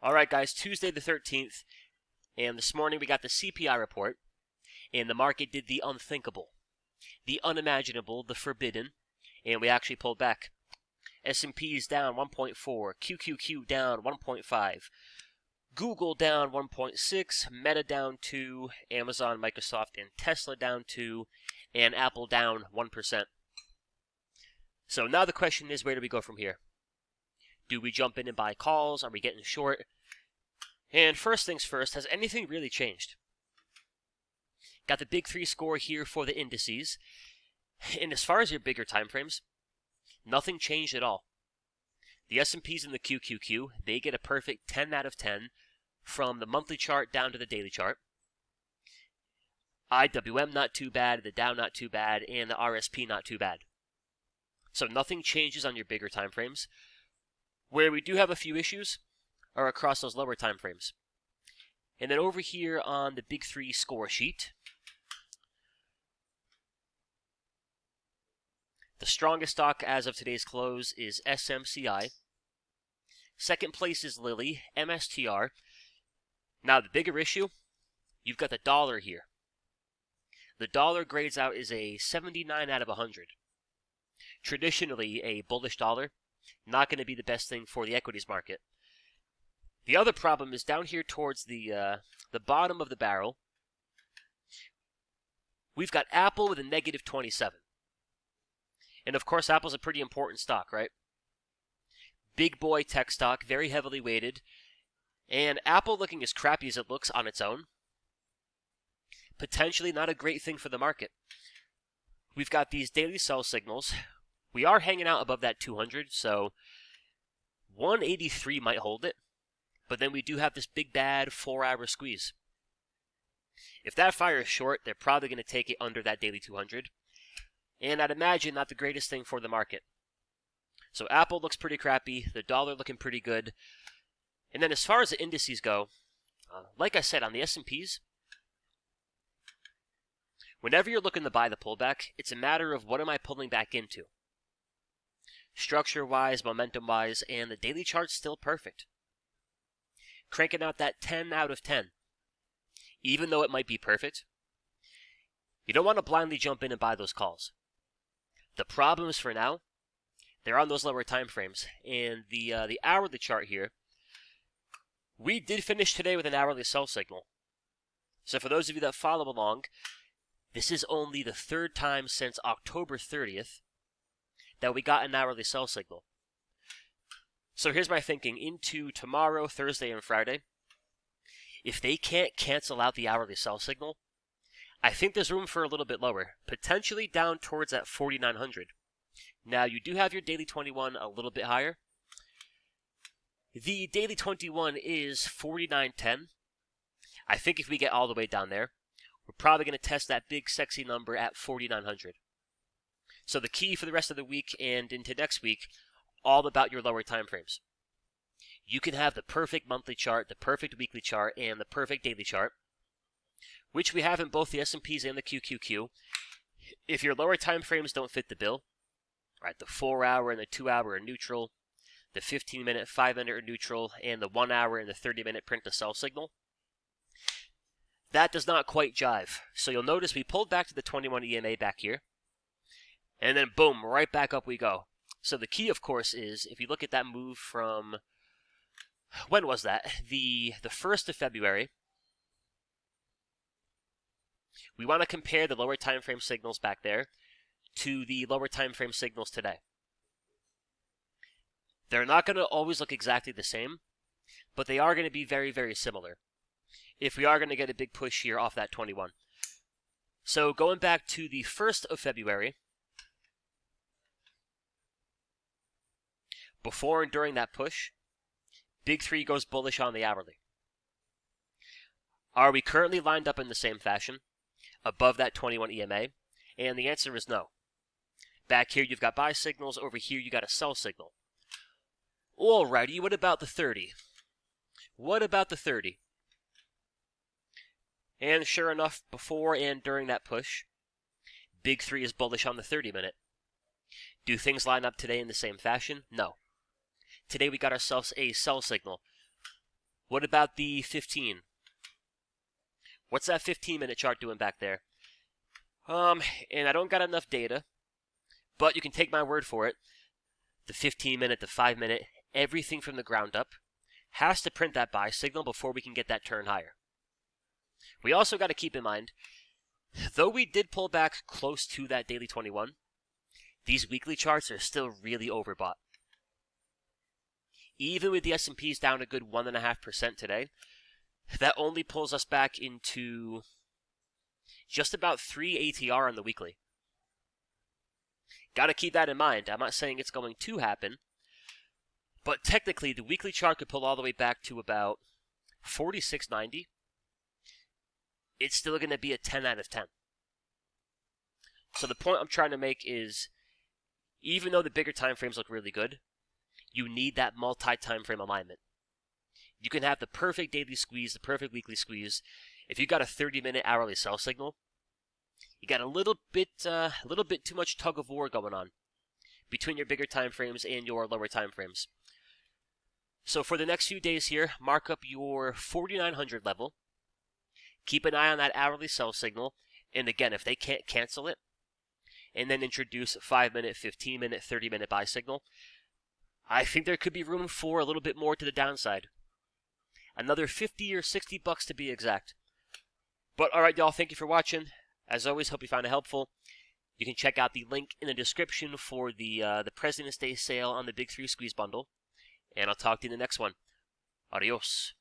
All right, guys, Tuesday the 13th, and this morning we got the CPI report, and the market did the unthinkable, the unimaginable, the forbidden, and we actually pulled back. S&P is down 1.4, QQQ down 1.5, Google down 1.6, Meta down 2, Amazon, Microsoft, and Tesla down 2, and Apple down 1%. So now the question is, where do we go from here? Do we jump in and buy calls? Are we getting short? And first things first, has anything really changed? Got the big three score here for the indices. And as far as your bigger time frames, nothing changed at all. The S&Ps and the QQQ, they get a perfect 10 out of 10 from the monthly chart down to the daily chart. IWM not too bad, the Dow not too bad, and the RSP not too bad. So nothing changes on your bigger time frames. Where we do have a few issues are across those lower time frames. And then over here on the big three score sheet, the strongest stock as of today's close is SMCI. Second place is Lilly, MSTR. Now the bigger issue, you've got the dollar here. The dollar grades out as a 79 out of 100. Traditionally, a bullish dollar, not going to be the best thing for the equities market. The other problem is down here towards the bottom of the barrel. We've got Apple with a negative 27. And of course, Apple's a pretty important stock, right? Big boy tech stock, very heavily weighted. And Apple looking as crappy as it looks on its own, potentially not a great thing for the market. We've got these daily sell signals. We are hanging out above that 200, so 183 might hold it. But then we do have this big bad 4-hour squeeze. If that fires short, they're probably going to take it under that daily 200. And I'd imagine not the greatest thing for the market. So Apple looks pretty crappy, the dollar looking pretty good. And then as far as the indices go, like I said, on the S&Ps, whenever you're looking to buy the pullback, it's a matter of what am I pulling back into? Structure-wise, momentum-wise, and the daily chart's still perfect. Cranking out that 10 out of 10. Even though it might be perfect, you don't want to blindly jump in and buy those calls. The problems for now, they're on those lower time frames. And the hourly chart here, we did finish today with an hourly sell signal. So for those of you that follow along, this is only the third time since October 30th that we got an hourly sell signal. So here's my thinking into tomorrow, Thursday, and Friday. If they can't cancel out the hourly sell signal, I think there's room for a little bit lower, potentially down towards that 4,900. Now, you do have your daily 21 a little bit higher. The daily 21 is 49.10. I think if we get all the way down there, we're probably going to test that big sexy number at 4,900. So the key for the rest of the week and into next week, all about your lower time frames. You can have the perfect monthly chart, the perfect weekly chart, and the perfect daily chart, which we have in both the S&Ps and the QQQ. If your lower time frames don't fit the bill, right, the 4-hour and the 2-hour are neutral, the 15-minute, 5-minute are neutral, and the 1-hour and the 30-minute print to sell signal, that does not quite jive. So you'll notice we pulled back to the 21 EMA back here, and then boom, right back up we go. So the key, of course, is if you look at that move from, when was that? The 1st of February. We want to compare the lower time frame signals back there to the lower time frame signals today. They're not going to always look exactly the same, but they are going to be very, very similar if we are going to get a big push here off that 21. So going back to the 1st of February, before and during that push, Big 3 goes bullish on the hourly. Are we currently lined up in the same fashion, above that 21 EMA? And the answer is no. Back here you've got buy signals, over here you got a sell signal. Alrighty, what about the 30? What about the 30? And sure enough, before and during that push, Big 3 is bullish on the 30-minute. Do things line up today in the same fashion? No. Today we got ourselves a sell signal. What about the 15? What's that 15-minute chart doing back there? And I don't got enough data, but you can take my word for it. The 15-minute, the 5-minute, everything from the ground up has to print that buy signal before we can get that turn higher. We also got to keep in mind, though we did pull back close to that daily 21, these weekly charts are still really overbought. Even with the S&Ps down a good 1.5% today, that only pulls us back into just about 3 ATR on the weekly. Got to keep that in mind. I'm not saying it's going to happen, but technically the weekly chart could pull all the way back to about 46.90. It's still going to be a 10 out of 10. So the point I'm trying to make is, even though the bigger time frames look really good, you need that multi-time frame alignment. You can have the perfect daily squeeze, the perfect weekly squeeze. If you got a 30-minute hourly sell signal, you got a little bit too much tug of war going on between your bigger time frames and your lower time frames. So for the next few days here, mark up your 4,900 level. Keep an eye on that hourly sell signal, and again, if they can't cancel it, and then introduce a 5-minute, 15-minute, 30-minute buy signal, I think there could be room for a little bit more to the downside. Another 50 or 60 bucks to be exact. But alright, y'all, thank you for watching. As always, hope you found it helpful. You can check out the link in the description for the President's Day sale on the Big 3 Squeeze Bundle. And I'll talk to you in the next one. Adios.